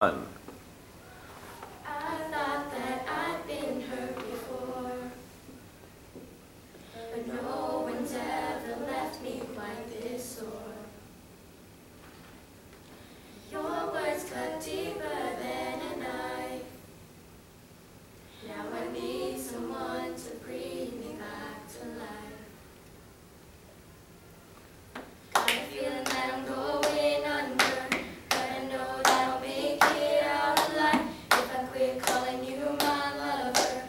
One. I thought that I'd been hurt before, but no one's ever left me quite this sore. Your words cut deeper than a knife. Now I need someone to breathe me back to life. Got a feeling that I'm going under, but I know that I'll make it out alive if I quit calling you my lover.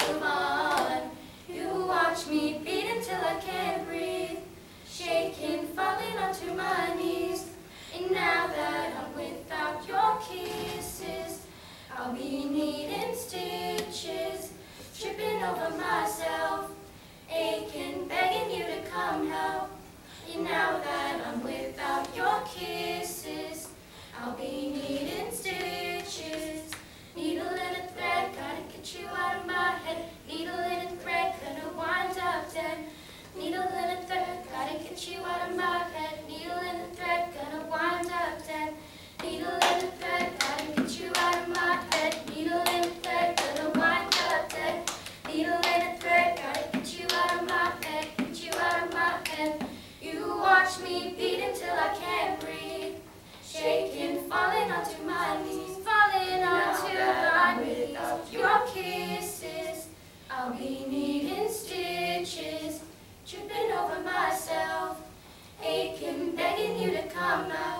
Move on. You watch me beat until I can't breathe, shaking, falling onto my knees. And now that I'm without your kisses, I'll be needing stitches, tripping over myself, aching, begging you to come help. And now that I'm without your kisses, I'll be needing stitches. Needle and a thread, gotta get you out of my head. Needle and a thread, gonna wind up dead. Needle and a thread, gotta get you out of my head. Needle and a thread, gonna wind up dead. Needle and a thread, gotta get you out of my head. Needle and a thread, gonna wind up dead. Needle and a thread, gotta get you out of my head. Get you out of my head. You watch me beat until I can't breathe, shaking, falling onto my knees, falling onto my knees. Your kisses, I'll be needing stitches, tripping over myself, aching, begging you to come out.